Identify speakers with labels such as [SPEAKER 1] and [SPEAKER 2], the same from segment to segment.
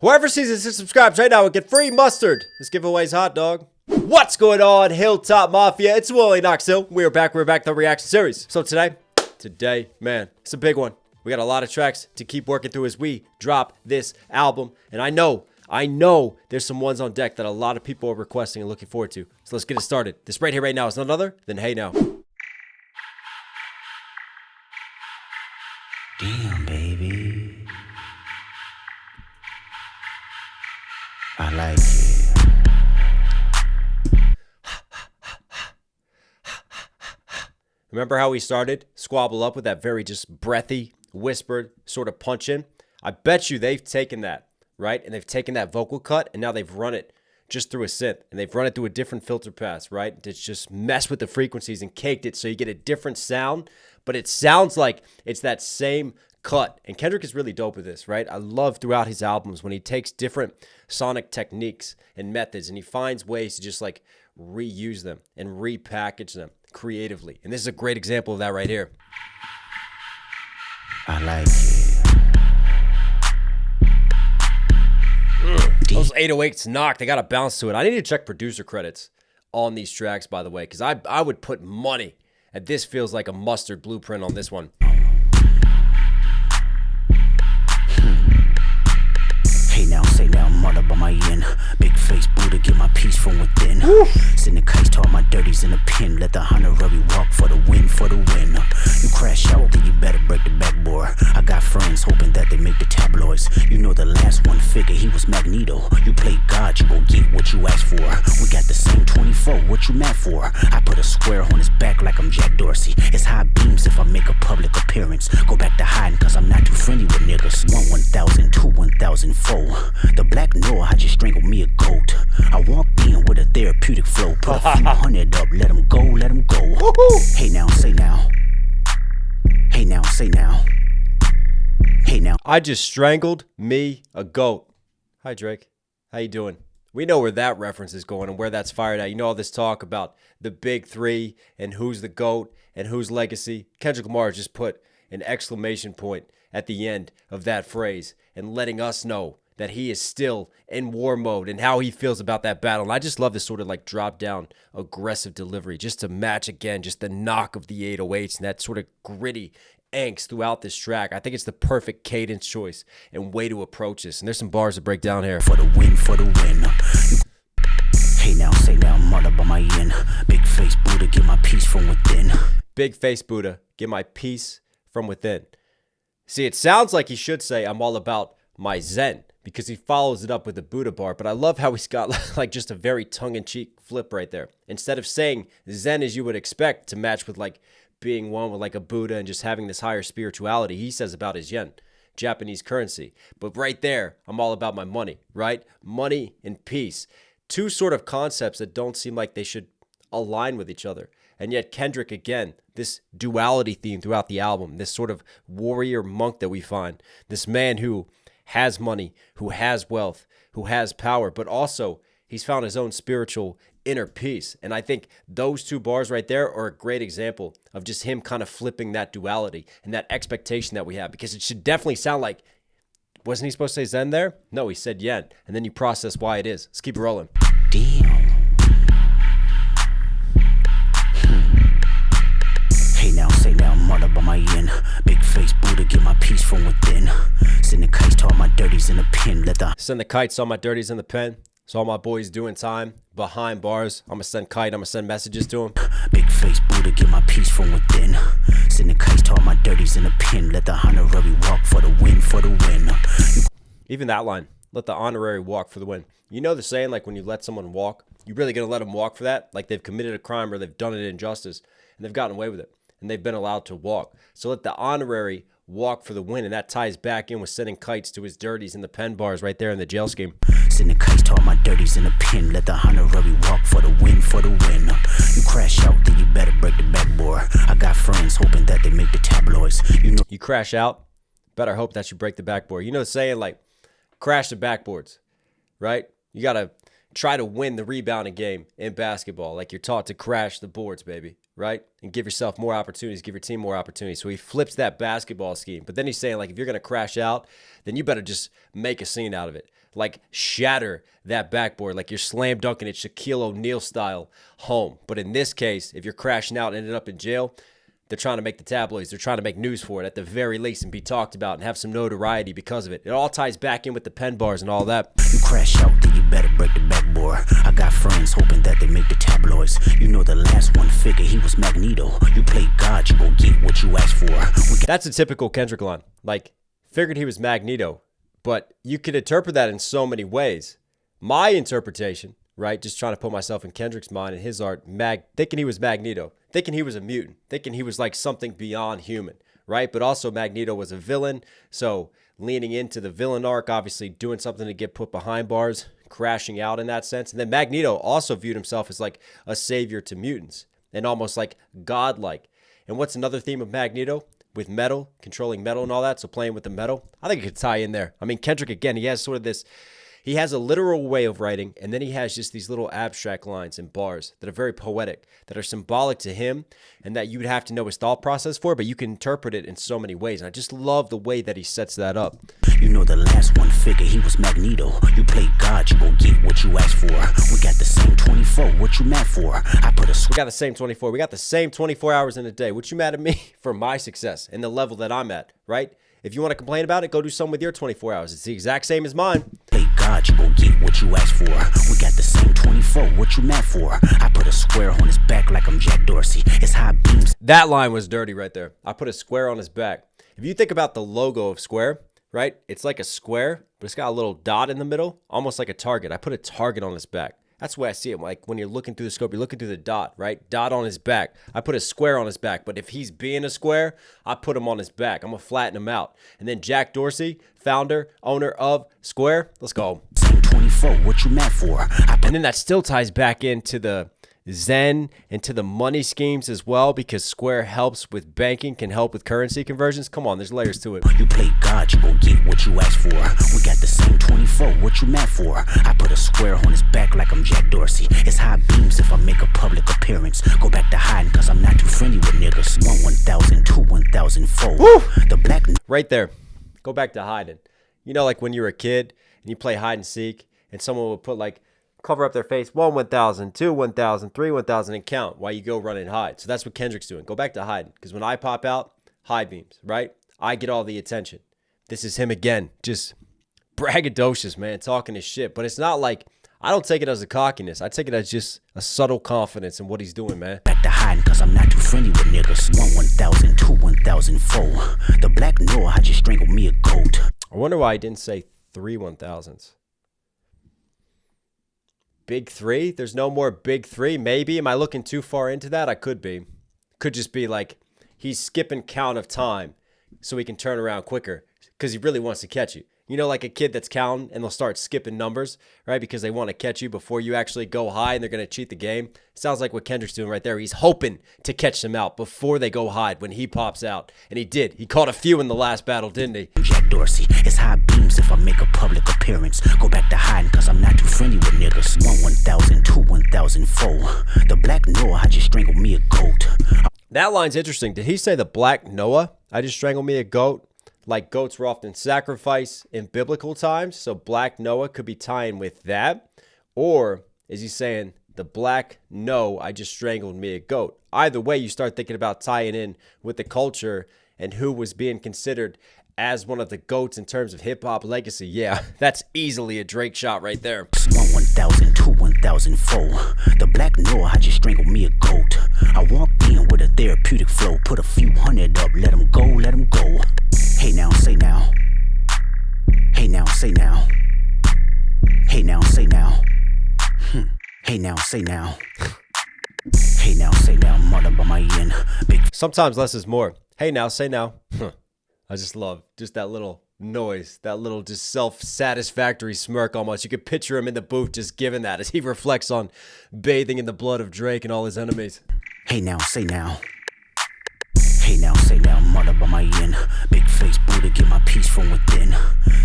[SPEAKER 1] Whoever sees this and subscribes right now will get free mustard. This giveaway's hot, dog. What's going on, Hilltop Mafia? It's Willie Knox Hill. We're back with the reaction series. So today, man, it's a big one. We got a lot of tracks to keep working through as we drop this album. And I know there's some ones on deck that a lot of people are requesting and looking forward to. So let's get it started. This right here right now is none other than Hey Now.
[SPEAKER 2] Damn, baby. I like it.
[SPEAKER 1] Remember how we started? Squabble up with that very just breathy, whispered sort of punch in? I bet you they've taken that, right? And they've taken that vocal cut and now they've run it just through a synth. And they've run it through a different filter pass, right? It's just messed with the frequencies and caked it so you get a different sound. But it sounds like it's that same cut. And Kendrick is really dope with this, right? I love throughout his albums when he takes different sonic techniques and methods and he finds ways to just like reuse them and repackage them creatively. And this is a great example of that right here.
[SPEAKER 2] I like it.
[SPEAKER 1] Those 808s knock. They got a bounce to it. I need to check producer credits on these tracks, by the way, because I would put money at this feels like a mustard blueprint on this one.
[SPEAKER 2] Hey now, say now, mother by my yin. Big face Buddha, get my peace from within. Send the kites to all my dirties in the pen. Let the honorary walk for the win, for the win. You crash out, then you better break the backboard. I got friends hoping that they make the tabloids. You know the last one figure, he was Magneto. You play God, you gon' get what you asked for. We got the same 24, what you mad for? I put a square on his back like I'm Jack Dorsey. It's high beams if I make a public appearance. Go back to hiding cause I'm not too friendly with niggas. 1,000, 2, 1,004. The black Noah, I just strangled me a goat. I walked in with a therapeutic flow. Put a few hundred up, let him go, let him go. Hey now, say now. Hey now, say now. Hey now.
[SPEAKER 1] I just strangled me a goat. Hi, Drake. How you doing? We know where that reference is going and where that's fired at. You know all this talk about the big three and who's the GOAT and whose legacy. Kendrick Lamar just put an exclamation point at the end of that phrase and letting us know that he is still in war mode and how he feels about that battle. And I just love this sort of like drop down aggressive delivery just to match again, just the knock of the 808s and that sort of gritty angst throughout this track. I think it's the perfect cadence choice and way to approach this. And there's some bars to break down here.
[SPEAKER 2] For the win, for the win. Hey now, say now, mother by my yin. Big face Buddha, get my peace from within.
[SPEAKER 1] Big face Buddha, get my peace from within. See, it sounds like he should say, I'm all about my Zen, because he follows it up with the Buddha bar. But I love how he's got like just a very tongue-in-cheek flip right there. Instead of saying Zen as you would expect to match with like being one with like a Buddha and just having this higher spirituality, he says about his yen, Japanese currency. But right there, I'm all about my money, right? Money and peace. Two sort of concepts that don't seem like they should align with each other. And yet Kendrick, again, this duality theme throughout the album, this sort of warrior monk that we find, this man who has money, who has wealth, who has power, but also he's found his own spiritual inner peace. And I think those two bars right there are a great example of just him kind of flipping that duality and that expectation that we have, because it should definitely sound like, wasn't he supposed to say Zen there? No, he said yen. And then you process why it is. Let's keep it rolling.
[SPEAKER 2] Damn. Hey now, say now, mother by my yin. Big face Buddha, get my peace from within. Send the kites to all my dirties in the pen.
[SPEAKER 1] Send the kites, all my dirties in the pen. So all my boys doing time behind bars. I'm gonna send kite, I'm gonna send messages to him.
[SPEAKER 2] Big face Buddha, get my peace from within. Send the kites to all my dirties in the pen. Let the honorary walk for the win, for the win.
[SPEAKER 1] Even that line, let the honorary walk for the win. You know the saying, like when you let someone walk, you really gonna let them walk for that? Like they've committed a crime or they've done an injustice and they've gotten away with it and they've been allowed to walk. So let the honorary walk for the win, and that ties back in with sending kites to his dirties in the pen bars right there in the jail scheme.
[SPEAKER 2] Send the kites to all my dirties in the pen. Let the honorary walk for the win, for the win. You crash out, then you better break the backboard. I got friends hoping that they make the tabloids.
[SPEAKER 1] You crash out, better hope that you break the backboard. You know the saying, like, crash the backboards, right? You gotta try to win the rebounding game in basketball. Like you're taught to crash the boards, baby, right? And give yourself more opportunities, give your team more opportunities. So he flips that basketball scheme. But then he's saying, like, if you're going to crash out, then you better just make a scene out of it. Like shatter that backboard, like you're slam dunking it Shaquille O'Neal style home. But in this case, if you're crashing out and ended up in jail, they're trying to make the tabloids. They're trying to make news for it at the very least and be talked about and have some notoriety because of it. It all ties back in with the pen bars and all that.
[SPEAKER 2] You crash out, then you better break the backboard. I got friends hoping that they make the tabloids. You know the last one figure, he was Magneto. You play God, you gon' get what you asked for.
[SPEAKER 1] That's a typical Kendrick line. Like, figured he was Magneto. But you could interpret that in so many ways. My interpretation, right, just trying to put myself in Kendrick's mind and his art, thinking he was Magneto, thinking he was a mutant, thinking he was like something beyond human, right? But also Magneto was a villain, so leaning into the villain arc, obviously doing something to get put behind bars, crashing out in that sense. And then Magneto also viewed himself as like a savior to mutants and almost like godlike. And what's another theme of Magneto? With metal, controlling metal and all that, so playing with the metal. I think it could tie in there. I mean, Kendrick, again, he has sort of this, he has a literal way of writing, and then he has just these little abstract lines and bars that are very poetic, that are symbolic to him, and that you would have to know his thought process for, but you can interpret it in so many ways. And I just love the way that he sets that up.
[SPEAKER 2] You know the last one figure, he was Magneto. You play God, you gon' get what you asked for. We got the same 24, what you mad for?
[SPEAKER 1] We got the same 24. We got the same 24 hours in a day. What you mad at me for my success and the level that I'm at, right? If you want to complain about it, go do something with your 24 hours. It's the exact same as mine.
[SPEAKER 2] Play God, you gon' get what you asked for. We got the same 24, what you mad for? I put a square on his back like I'm Jack Dorsey. It's high beams.
[SPEAKER 1] That line was dirty right there. I put a square on his back. If you think about the logo of Square, right? It's like a square, but it's got a little dot in the middle, almost like a target. I put a target on his back. That's the way I see it. Like when you're looking through the scope, you're looking through the dot, right? Dot on his back. I put a square on his back, but if he's being a square, I put him on his back. I'm going to flatten him out. And then Jack Dorsey, founder, owner of Square. Let's go.
[SPEAKER 2] 24, what you mad for?
[SPEAKER 1] And then that still ties back into the Zen, into the money schemes as well, because Square helps with banking, can help with currency conversions. Come on, there's layers to it.
[SPEAKER 2] You play God, you gon' get what you asked for. We got the same 24, what you mad for? I put a square on his back like I'm Jack Dorsey. It's high beams if I make a public appearance. Go back to hiding cause I'm not too friendly with niggas. 1,000, 2, 1,004. The black...
[SPEAKER 1] Right there. Go back to hiding. You know, like when you were a kid and you play hide and seek and someone would put like, cover up their face, 1,000, 2, 1,000, 3, 1,000, and count while you go run and hide. So that's what Kendrick's doing. Go back to hiding. Because when I pop out, high beams, right? I get all the attention. This is him again. Just braggadocious, man, talking his shit. But it's not like, I don't take it as a cockiness. I take it as just a subtle confidence in what he's doing, man.
[SPEAKER 2] Back to hiding cause I'm not too friendly with niggas. 1,000, 2, 1,004. The black Noah, I just strangled me a goat.
[SPEAKER 1] I wonder why he didn't say 3 1,000s. Big three? There's no more big three? Maybe. Am I looking too far into that? I could be. Could just be like he's skipping count of time so he can turn around quicker because he really wants to catch you. You know, like a kid that's counting and they'll start skipping numbers, right? Because they want to catch you before you actually go high and they're going to cheat the game. Sounds like what Kendrick's doing right there. He's hoping to catch them out before they go hide when he pops out. And he did. He caught a few in the last battle, didn't he?
[SPEAKER 2] Jack Dorsey, it's high beams if I make a public appearance. Go back to hiding cause I'm not too friendly with niggas. 1,000, 2, 1,004. The black Noah, I just strangled me a goat.
[SPEAKER 1] That line's interesting. Did he say the black Noah? I just strangled me a goat? Like goats were often sacrificed in biblical times, so Black Noah could be tying with that. Or is he saying the black no, I just strangled me a goat? Either way, you start thinking about tying in with the culture and who was being considered as one of the GOATs in terms of hip-hop legacy. Yeah, that's easily a Drake shot right there.
[SPEAKER 2] 1,000, 2, 1,004. The black Noah, I just strangled me a goat. I walked in with a therapeutic flow, put a few hundred up, let him go, let him go. Hey now, say now. Hey now, say now. Hey now, say now. Hey now, say now. Hey now, say now, mother by my end.
[SPEAKER 1] Sometimes less is more. Hey now, say now. I just love just that little noise, that little just self-satisfactory smirk almost. You could picture him in the booth just giving that as he reflects on bathing in the blood of Drake and all his enemies.
[SPEAKER 2] Hey now, say now. Hey now, say now, murder by my yin. Big face Buddha, get my peace from within.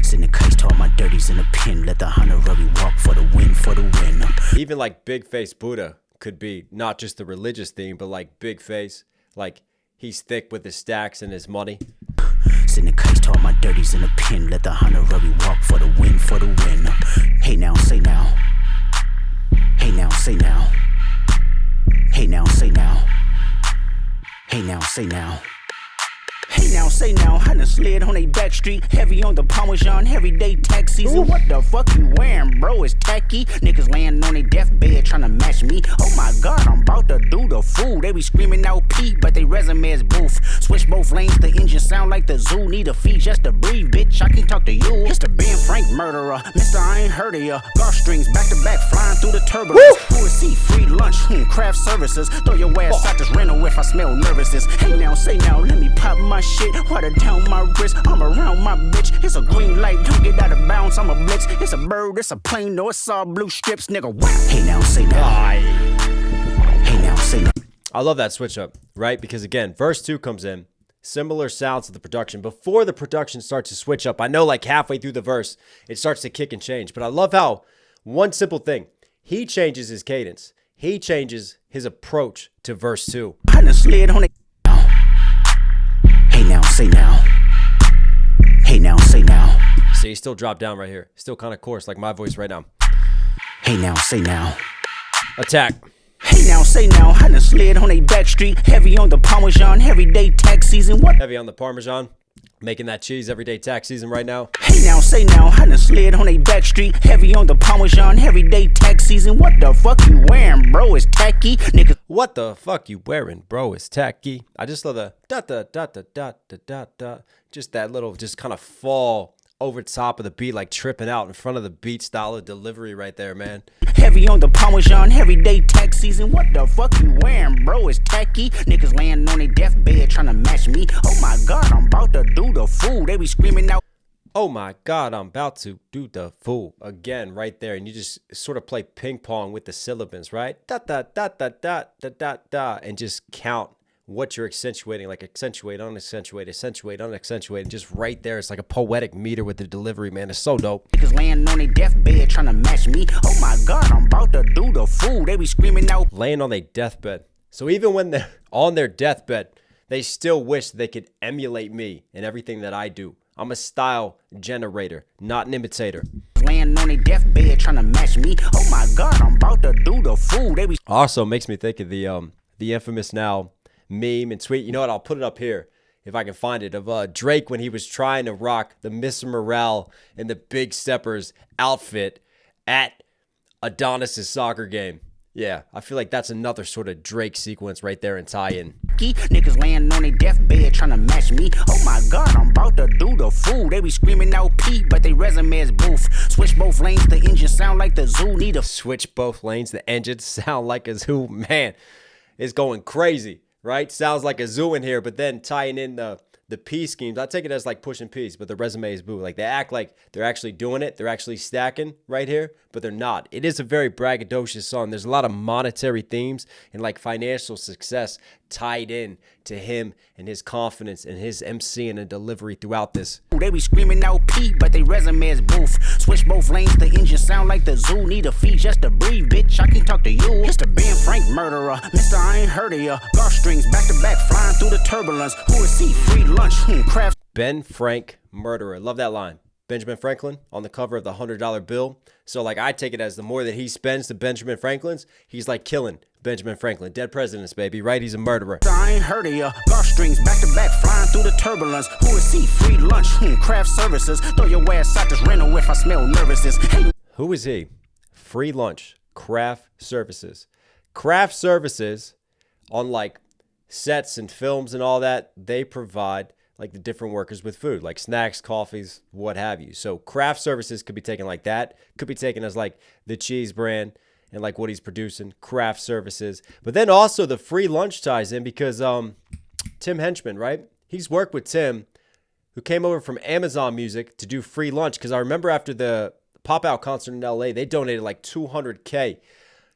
[SPEAKER 2] Send the case to all my dirties in the pen. Let the honorary walk for the win, for the win.
[SPEAKER 1] Even like big face Buddha could be not just the religious theme, but like big face, like he's thick with his stacks and his money.
[SPEAKER 2] Send the case to all my dirties in the pen. Let the honorary walk for the win, for the win. Hey now, say now. Hey now, say now. Hey now, say now. Hey now, say now. Hey now, say now, I done slid on a back street. Heavy on the Parmesan, everyday tax season. What the fuck you wearing, bro? It's tacky. Niggas laying on their deathbed trying to match me. Oh my god, I'm about to do the fool. They be screaming out P, but they resume is boof. Switch both lanes, the engine sound like the zoo. Need a fee just to breathe, bitch, I can talk to you. It's the Ben Frank murderer, Mr. I ain't heard of ya. Golf strings back to back, flying through the turbulence. Who is he? Free lunch, craft services. Throw your ass out this rental if I smell nervousness. Hey now, say now, let me pop my shit. Water down my wrist, I'm around my bitch. It's a green light, don't get out of bounds, I'm a blitz. It's a bird, it's a plane, no, it's all blue strips, nigga. What? Hey now, say now. Hey now, say now.
[SPEAKER 1] I love that switch up, right? Because again, verse 2 comes in, similar sounds to the production. Before the production starts to switch up, I know like halfway through the verse, it starts to kick and change. But I love how one simple thing, he changes his cadence. He changes his approach to verse 2.
[SPEAKER 2] I done slid on it. Hey now, say now. Hey now, say now.
[SPEAKER 1] See, he still dropped down right here. Still kind of coarse, like my voice right now.
[SPEAKER 2] Hey now, say now.
[SPEAKER 1] Attack.
[SPEAKER 2] Hey now, say now. I done slid on a back street. Heavy on the Parmesan, everyday tax season. What?
[SPEAKER 1] Heavy on the Parmesan. Making that cheese everyday tax season right now.
[SPEAKER 2] Hey now, say now. I done slid on a back street. Heavy on the Parmesan, everyday tax season. What the fuck you wearing, bro? It's tacky. Niggas.
[SPEAKER 1] What the fuck you wearing, bro? It's tacky. I just love the da da da da da da da da. Just that little, just kind of fall over top of the beat, like tripping out in front of the beat style of delivery right there, man.
[SPEAKER 2] Heavy on the Parmesan, everyday tax season. What the fuck you wearing, bro? It's tacky. Niggas laying on their deathbed trying to match me. Oh my god, I'm about to do the fool. They be screaming out.
[SPEAKER 1] Oh my god, I'm about to do the fool. Again, right there. And you just sort of play ping pong with the syllables, right? Da da da da da da da da. And just count what you're accentuating, like accentuate, unaccentuate, accentuate, unaccentuate. And just right there, it's like a poetic meter with the delivery, man. It's so dope.
[SPEAKER 2] Niggas laying on their deathbed trying to match me. Oh my god, I'm about to do the fool. They be screaming out.
[SPEAKER 1] Laying on their deathbed. So even when they're on their deathbed, they still wish they could emulate me and everything that I do. I'm a style generator, not an imitator.
[SPEAKER 2] Laying on their deathbed trying to match me. Oh my god, I'm about to do the fool. They be
[SPEAKER 1] also makes me think of the infamous now meme and tweet. You know what? I'll put it up here if I can find it, of Drake when he was trying to rock the Mr. Morale and the Big Steppers outfit at Adonis's soccer game. Yeah, I feel like that's another sort of Drake sequence right there and tie-in.
[SPEAKER 2] Niggas laying on their deathbed trying to match me. Oh my god, I'm about to do the fool. They be screaming out P, but they resume is boof. Switch both lanes, the engine sound like the zoo. Need a
[SPEAKER 1] switch both lanes, the engine sound like a zoo. Man, it's going crazy, right? Sounds like a zoo in here, but then tying in the P schemes, I take it as like pushing P's, but the resume is boo. Like they act like they're actually doing it. They're actually stacking right here, but they're not. It is a very braggadocious song. There's a lot of monetary themes and like financial success tied in to him and his confidence and his MCing and delivery throughout this.
[SPEAKER 2] They be screaming out P, but they resume is boof. Switch both lanes, the engine sound like the zoo. Need a fee just to breathe, bitch, I can talk to you. It's the Ben Frank murderer, Mr. I ain't heard of ya. Golf strings back to back, flying through the turbulence. Who is he? Free lunch, craft.
[SPEAKER 1] Ben Frank murderer. Love that line. Benjamin Franklin on the cover of the $100 bill. So like I take it as the more that he spends to Benjamin Franklin's, he's like killing Benjamin Franklin. Dead presidents, baby, right? He's a murderer.
[SPEAKER 2] I ain't heard of ya. Golf strings back to back, flying through the turbulence. Who is he? Free lunch, craft services. Throw your ass out this rental if I smell nervousness. Hey.
[SPEAKER 1] Who is he? Free lunch, craft services. Craft services on like sets and films and all that, they provide like the different workers with food, like snacks, coffees, what have you. So craft services could be taken like that. Could be taken as like the cheese brand and like what he's producing, craft services. But then also the free lunch ties in because Tim Henchman, right? He's worked with Tim, who came over from Amazon Music to do free lunch. Because I remember after the Pop Out concert in LA, they donated like $200K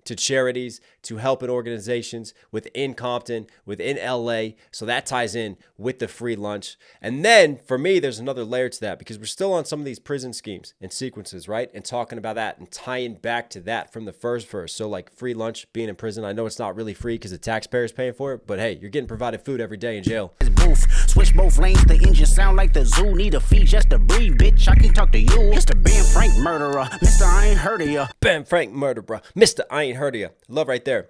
[SPEAKER 1] to charities, to helping organizations within Compton, within LA. So that ties in with the free lunch. And then for me, there's another layer to that because we're still on some of these prison schemes and sequences, right? And talking about that and tying back to that from the first verse. So like free lunch, being in prison. I know it's not really free because the taxpayer's paying for it, but hey, you're getting provided food every day in jail.
[SPEAKER 2] Switch both lanes, the engine sound like the zoo. Need a fee just to breathe, bitch. I can talk to you. It's the Ben Frank murderer, Mr. I ain't heard of ya.
[SPEAKER 1] Ben Frank murderer, Mr. I ain't heard of ya. Love right there.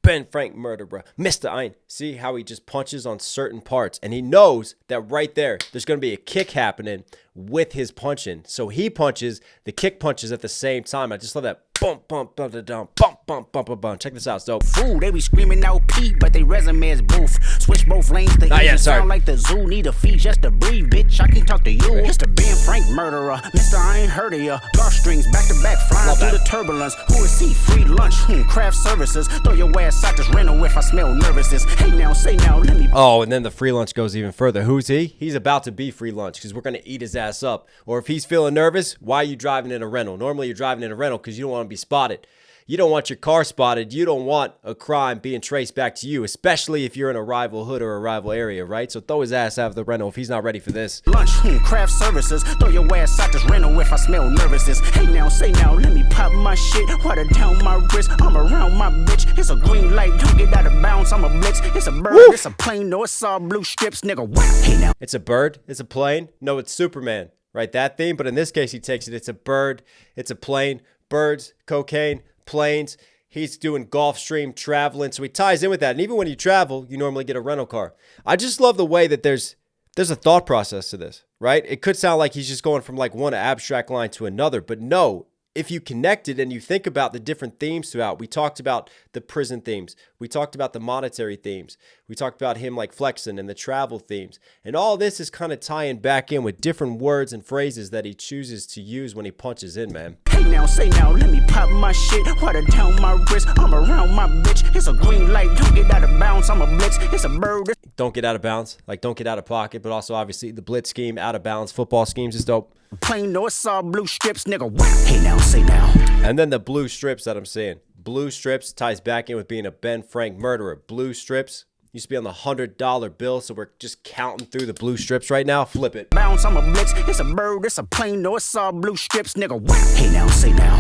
[SPEAKER 1] Ben Frank murderer, Mr. I ain't. See how he just punches on certain parts, and he knows that right there, there's going to be a kick happening with his punching. So he punches, the kick punches at the same time. I just love that. Bump, bump, bump, bump, bump, bump, bump, bump. Check this out, it's dope.
[SPEAKER 2] Fool, they be screaming out P, but they resume is boof. Switch both lanes, the engine sound like the zoo. Need a fee just to breathe, bitch. I can talk to you. It's the Ben Frank murderer, Mr. I ain't heard of ya. Gar strings back to back, flying through the turbulence. Who is he? Free lunch, craft services. Throw your ass out this rental if I smell nervousness. Hey now, say now, let me.
[SPEAKER 1] Oh, and then the free lunch goes even further. Who's he? He's about to be free lunch because we're going to eat his ass up. Or if he's feeling nervous, why are you driving in a rental? Normally you're driving in a rental because you don't want to be spotted. You don't want your car spotted. You don't want a crime being traced back to you, especially if you're in a rival hood or a rival area, right? So throw his ass out of the rental if he's not ready for this.
[SPEAKER 2] Lunch, craft services. Throw your ass out this rental if I smell nervousness. Hey now, say now, let me pop my shit. Water down my wrist. I'm around my bitch. It's a green light. Don't get out of bounds. I'm a blitz. It's a bird. Woo! It's a plane. No, it's all blue strips, nigga. Hey now.
[SPEAKER 1] It's a bird. It's a plane. No, it's Superman, right? That theme. But in this case, he takes it. It's a bird. It's a plane. Birds, cocaine, planes. He's doing Gulfstream traveling, so he ties in with that. And even when you travel, you normally get a rental car. I just love the way that there's a thought process to this, right? It could sound like he's just going from like one abstract line to another, but no. If you connect it and you think about the different themes throughout, we talked about the prison themes. We talked about the monetary themes. We talked about him like flexing and the travel themes. And all this is kind of tying back in with different words and phrases that he chooses to use when he punches in, man.
[SPEAKER 2] Hey now, say now, let me pop my shit. Water down my wrist. I'm around my bitch. It's a green light. Don't get out of bounds. I'm a blitz. It's a bird.
[SPEAKER 1] Don't get out of bounds. Like, don't get out of pocket. But also, obviously, the blitz scheme, out of bounds, football schemes is dope.
[SPEAKER 2] Plain, no, it's all blue strips, nigga. Hey now, say now.
[SPEAKER 1] And then the blue strips that I'm seeing. Blue strips ties back in with being a Ben Frank murderer. Blue strips used to be on the $100 bill, so we're just counting through the blue strips right now. Flip it.
[SPEAKER 2] Bounce, I'm a blitz. It's a bird. It's a plane. No, it's all blue strips, nigga. Hey now, say now.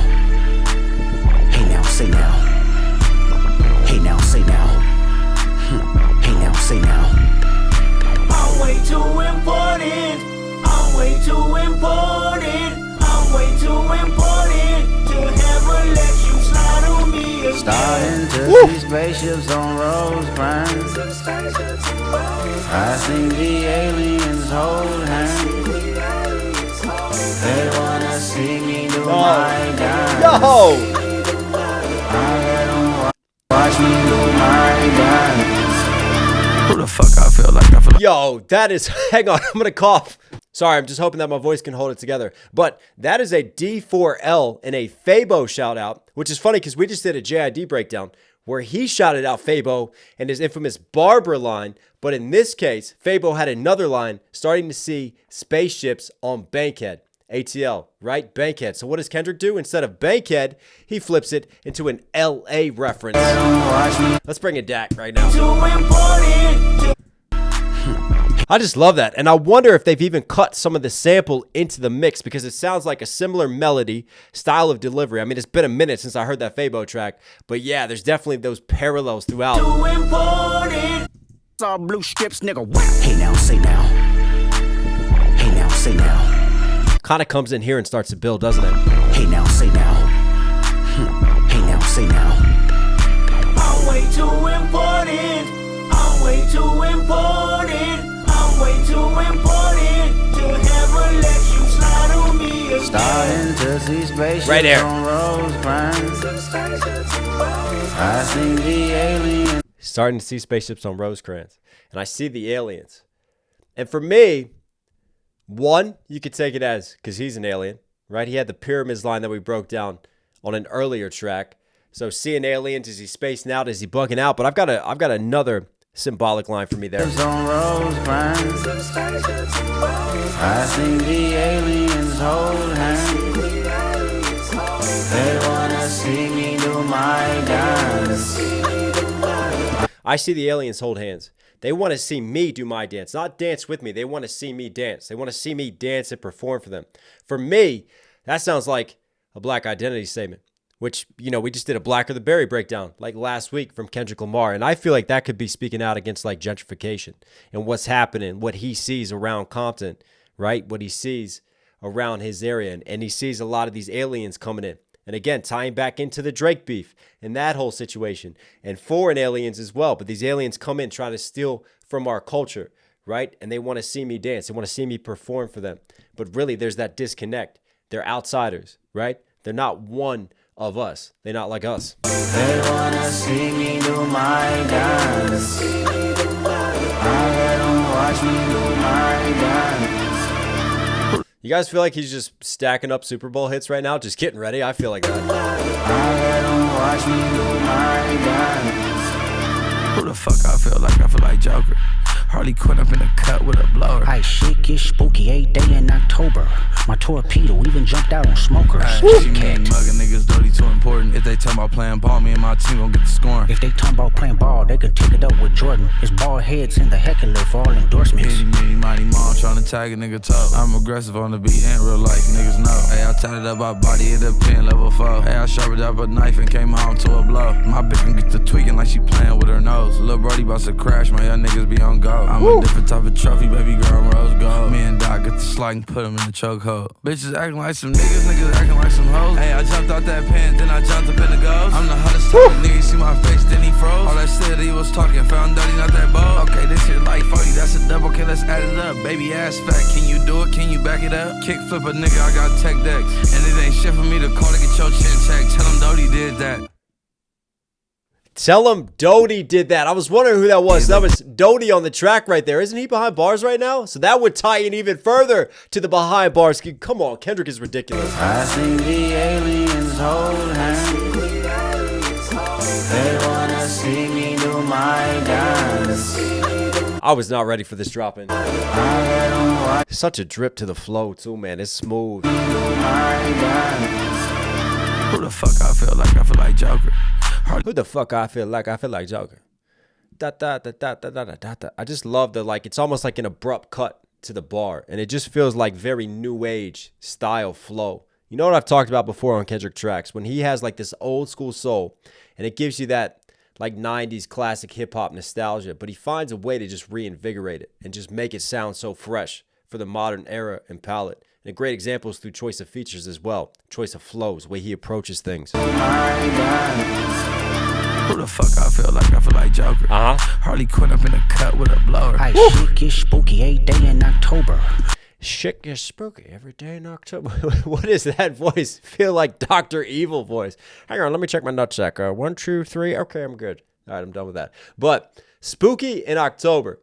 [SPEAKER 2] Hey now, say now. Hey now, say now. Hey now, say now.
[SPEAKER 3] I'm way too important. I'm way too important. I'm way too important to ever let you slide on me again.
[SPEAKER 2] Starting to see spaceships on Rosecrans. I see the aliens hold hands. They wanna see me do my dance.
[SPEAKER 1] Yo!
[SPEAKER 2] I let them watch me do my dance. Who the fuck I feel like?
[SPEAKER 1] Yo, that is, hang on, I'm going to cough. Sorry, I'm just hoping that my voice can hold it together. But that is a D4L and a Fabo shout out, which is funny because we just did a JID breakdown where he shouted out Fabo and his infamous Barbara line. But in this case, Fabo had another line, starting to see spaceships on Bankhead. ATL, right? Bankhead. So what does Kendrick do? Instead of Bankhead, he flips it into an LA reference. Let's bring it back right now. I just love that. And I wonder if they've even cut some of the sample into the mix because it sounds like a similar melody, style of delivery. I mean, it's been a minute since I heard that Fabo track. But yeah, there's definitely those parallels throughout.
[SPEAKER 2] All blue strips, nigga. Hey now, say now. Hey now, say now.
[SPEAKER 1] Kind of comes in here and starts to build, doesn't it?
[SPEAKER 2] Hey now, say now. Hey now, say now.
[SPEAKER 3] I'm way too important. I'm way too important. I'm way too important to ever let you slide on me again.
[SPEAKER 2] Starting to see spaceships
[SPEAKER 1] right here.
[SPEAKER 2] On Rosecrans. I see the aliens.
[SPEAKER 1] Starting to see spaceships on Rosecrans. And I see the aliens. And for me, one, you could take it as, because he's an alien, right? He had the pyramids line that we broke down on an earlier track. So seeing aliens, is he spacing out? Is he bugging out? But I've got another symbolic line for me there.
[SPEAKER 2] On Rosecrans. I see the aliens hold hands. They wanna see me do my dance.
[SPEAKER 1] I see the aliens hold hands. They want to see me do my dance, not dance with me. They want to see me dance. They want to see me dance and perform for them. For me, that sounds like a black identity statement, which, we just did a Black or the Berry breakdown like last week from Kendrick Lamar. And I feel like that could be speaking out against like gentrification and what's happening, what he sees around Compton, right? What he sees around his area. And he sees a lot of these aliens coming in. And again, tying back into the Drake beef and that whole situation, and foreign aliens as well. But these aliens come in, try to steal from our culture, right? And they want to see me dance. They want to see me perform for them. But really, there's that disconnect. They're outsiders, right? They're not one of us. They're not like us.
[SPEAKER 3] They wanna see me do my dance. I let them watch me do my dance.
[SPEAKER 1] You guys feel like he's just stacking up Super Bowl hits right now? Just getting ready? I feel like that.
[SPEAKER 3] I let them watch me do my dance.
[SPEAKER 4] Who the fuck I feel like? I feel like Joker. Harley Quinn up in the cut with a blower.
[SPEAKER 2] Ice shit get spooky 8 day in October. My torpedo even jumped out on smokers.
[SPEAKER 4] She mean mugging niggas dirty too important. If they talk about playing ball, me and my team gon' get the scoring.
[SPEAKER 2] If they talk about playing ball, they can take it up with Jordan. It's ball heads in the heckler for all endorsements.
[SPEAKER 4] Hitty, meaty, mighty mom tryna tag a nigga toe. I'm aggressive on the beat and real life, niggas know. Hey, I tatted up my body at a pin level 4. Hey, I sharpened up a knife and came home to a blow. My bitch can get to tweaking like she playing with her nose. Lil' Brody bout to crash, my young niggas be on go. I'm a different type of trophy, baby girl, I'm rose gold. Me and Doc get the slide and put him in the chokehold. Bitches acting like some niggas acting like some hoes. Hey, I jumped out that pen, then I jumped up in the ghost. I'm the hottest type of nigga, see my face, then he froze. All that shit he was talking, found dirty, not that bold. Okay, this shit like 40, that's a double, okay, let's add it up. Baby ass fat, can you do it, can you back it up? Kick flip a nigga, I got tech decks. And it ain't shit for me to call to get your chin checked. Tell him Dodie did that.
[SPEAKER 1] Tell him Dodie did that. I was wondering who that was. That was Dodie on the track right there. Isn't he behind bars right now? So that would tie in even further to the behind bars. Come on, Kendrick is ridiculous.
[SPEAKER 3] I see the aliens hold hands. They wanna see me do my dance.
[SPEAKER 1] I was not ready for this drop in. Such a drip to the flow too, man. It's smooth.
[SPEAKER 4] Who the fuck I feel like? I feel like Joker.
[SPEAKER 1] Who the fuck I feel like? I feel like Joker. Da, da, da, da, da, da, da, da. I just love the, like, it's almost like an abrupt cut to the bar. And it just feels like very new age style flow. You know what I've talked about before on Kendrick tracks? When he has like this old school soul and it gives you that like 90s classic hip hop nostalgia, but he finds a way to just reinvigorate it and just make it sound so fresh for the modern era and palette. And a great example is through choice of features as well. Choice of flows, the way he approaches things.
[SPEAKER 4] Who the fuck I feel like? I feel like Joker. Harley Quinn up in the cut with a blower.
[SPEAKER 2] Ice shit get spooky 8 day in October.
[SPEAKER 1] Shit gets spooky every day in October. What is that voice? Feel like Dr. Evil voice. Hang on, let me check my nutsack. 1, 2, 3. Okay, I'm good. All right, I'm done with that. But spooky in October.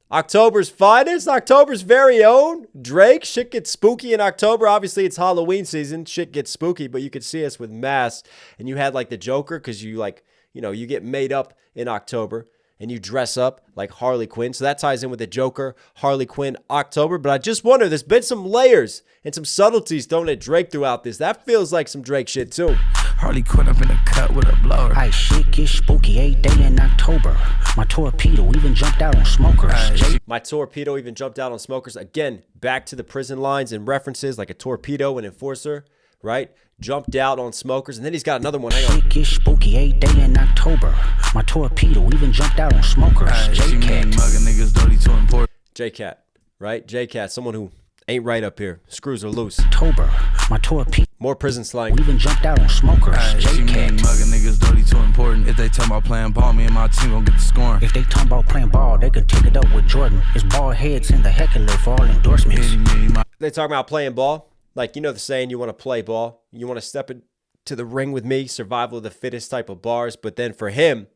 [SPEAKER 1] October's finest, October's very own Drake. Shit gets spooky in October. Obviously, it's Halloween season. Shit gets spooky, but you could see us with masks. And you had like the Joker because you like, you get made up in October and you dress up like Harley Quinn. So that ties in with the Joker, Harley Quinn, October. But I just wonder, there's been some layers and some subtleties thrown at Drake throughout this. That feels like some Drake shit too.
[SPEAKER 4] Harley Quinn up in the cut with a blower.
[SPEAKER 2] Ice shit get spooky 8 day in October. My torpedo even jumped out on smokers.
[SPEAKER 1] My torpedo even jumped out on smokers. Again, back to the prison lines and references like a torpedo, an enforcer, right? Jumped out on smokers. And then he's got another one. Hang on.
[SPEAKER 2] Shit get spooky 8 day in October. My torpedo even jumped out on smokers.
[SPEAKER 4] J-Cat. Mugging niggas dirty too important.
[SPEAKER 1] J-Cat, right? J-Cat, someone who ain't right up here. Screws are loose.
[SPEAKER 2] October. My torpedo
[SPEAKER 1] more prison slang.
[SPEAKER 2] even jumped out on smokers.
[SPEAKER 4] She mean mugging niggas dirty too important. If they talk about playing ball, me and my team gon' get the scoring.
[SPEAKER 2] If they talk about playing ball, they can take it up with Jordan. It's ball heads in the heckler for all endorsements.
[SPEAKER 1] They talk about playing ball. Like, the saying, you want to play ball. You want to step into the ring with me. Survival of the fittest type of bars. But then for him,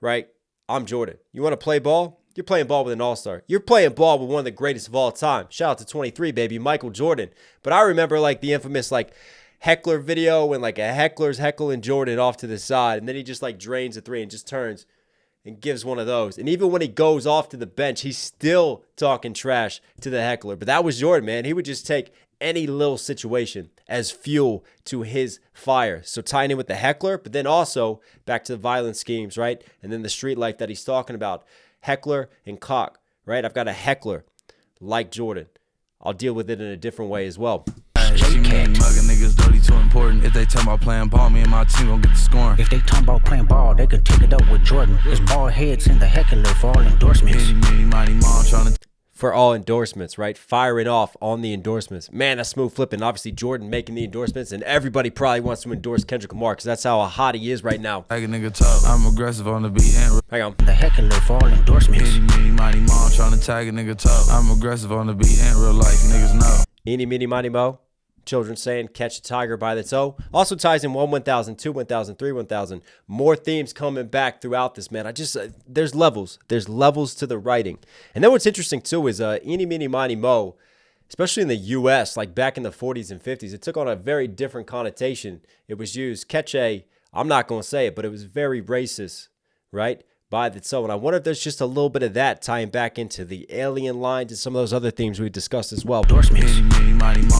[SPEAKER 1] right, I'm Jordan. You want to play ball? You're playing ball with an all-star. You're playing ball with one of the greatest of all time. Shout out to 23, baby, Michael Jordan. But I remember like the infamous like heckler video when like a heckler's heckling Jordan off to the side. And then he just like drains a three and just turns and gives one of those. And even when he goes off to the bench, he's still talking trash to the heckler. But that was Jordan, man. He would just take any little situation as fuel to his fire. So tying in with the heckler, but then also back to the violent schemes, right? And then the street life that he's talking about. Heckler and cock, right? I've got a heckler like Jordan. I'll deal with it in a different way as well.
[SPEAKER 4] She mean mugging niggas dirty too important. If they talk about playing ball, me and my team gon' get the scoring.
[SPEAKER 2] If they talking about playing ball, they could take it up with Jordan. It's ball heads in the heckler for all endorsements.
[SPEAKER 4] Mighty mom tryna
[SPEAKER 1] For all endorsements, right? Firing off on the endorsements. Man, that's smooth flipping. Obviously, Jordan making the endorsements, and everybody probably wants to endorse Kendrick Lamar because that's how hot he is right now.
[SPEAKER 4] tag a nigga tough. I'm aggressive on the beat and
[SPEAKER 1] Hang on.
[SPEAKER 2] The heckler for all endorsements.
[SPEAKER 4] mighty mom tryna tag a nigga tough. I'm aggressive on the beat and real life, niggas know.
[SPEAKER 1] Eeny, meeny, miny, mo. Children saying, catch a tiger by the toe. Also ties in 1 1000, 2 1000, 3 1000. More themes coming back throughout this, man. There's levels. There's levels to the writing. And then what's interesting, too, is eeny, meeny, miny, mo, especially in the U.S., like back in the 40s and 50s, it took on a very different connotation. It was used, catch a, I'm not going to say it, but it was very racist, right? By the toe. And I wonder if there's just a little bit of that tying back into the alien lines and some of those other themes we discussed as well.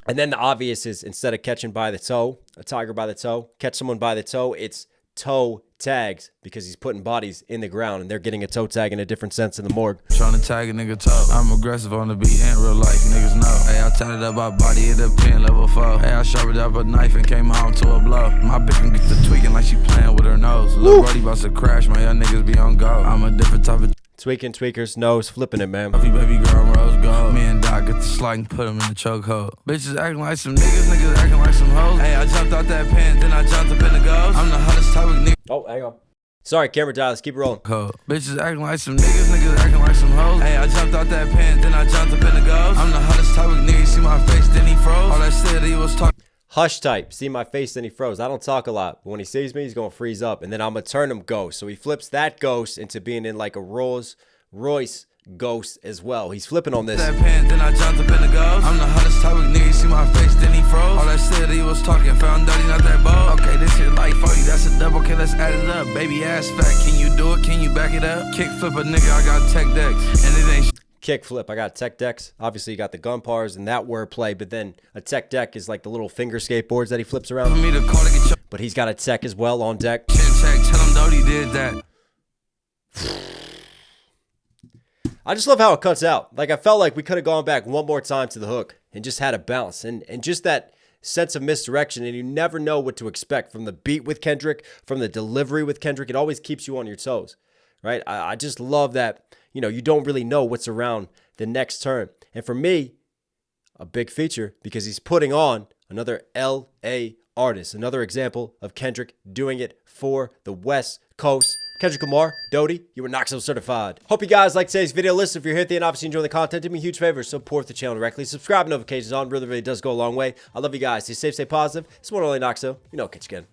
[SPEAKER 1] And then the obvious is, instead of catching by the toe, a tiger by the toe, catch someone by the toe, it's toe tags, because he's putting bodies in the ground and they're getting a toe tag in a different sense in the morgue.
[SPEAKER 4] Tryna tag a nigga tough. I'm aggressive on the beat and real life, niggas know. Hey, I tied it up my body at the pen level 4. Hey, I sharpened up a knife and came home to a blow. My bitch can get to tweaking like she playing with her nose. Lil' Brody about to crash, my young niggas be on go. I'm a different type of
[SPEAKER 1] Tweaking, tweakers, nose, flipping it, man.
[SPEAKER 4] baby girl, rose gold. Me and Doc get the slide and put him in the chokehold. Bitches acting like some niggas acting like some hoes. Hey, I jumped out that pen, then I jumped up in the ghost. I'm the hottest type of nigga.
[SPEAKER 1] Oh, hang on. Sorry, camera dial. Let's keep it rolling.
[SPEAKER 4] Bitches acting like some niggas acting like some hoes. Hey, I jumped out that pen, then I jumped up in the ghost. I'm the hottest type of nigga. See my face, then he froze. All that shit he was talking.
[SPEAKER 1] Hush type. See my face, then he froze. I don't talk a lot, but when he sees me, he's going to freeze up, and then I'm going to turn him ghost. So he flips that ghost into being in like a Rolls Royce ghost as well. He's flipping on this.
[SPEAKER 4] That pen, then I jumped up in the ghost. I'm the hottest type of nigga. See my face, then he froze. All that shit he was talking, found dirty, not that bold. Okay, this shit like 40, that's a double. Okay, let's add it up. Baby ass fat, can you do it? Can you back it up? Kick flip a nigga, I got tech decks, and it ain't
[SPEAKER 1] Kick flip. I got tech decks. Obviously, you got the gun pars and that wordplay, but then a tech deck is like the little finger skateboards that he flips around.
[SPEAKER 4] for me to call to get your
[SPEAKER 1] But he's got a tech as well on deck.
[SPEAKER 4] chin check. Tell him Dodie did that.
[SPEAKER 1] I just love how it cuts out. Like, I felt like we could have gone back one more time to the hook and just had a bounce and just that sense of misdirection, and you never know what to expect from the beat with Kendrick, from the delivery with Kendrick. It always keeps you on your toes, right? I just love that, you know, you don't really know what's around the next turn. And for me, a big feature because he's putting on another L.A. artist. Another example of Kendrick doing it for the West Coast. Kendrick Lamar, Doty, you were Knox Hill certified. Hope you guys like today's video. Listen, if you're here at the end, obviously enjoying the content, do me a huge favor, support the channel directly. Subscribe, notifications on, really does go a long way. I love you guys. Stay safe, stay positive. It's one only Knox Hill. You know, catch you again.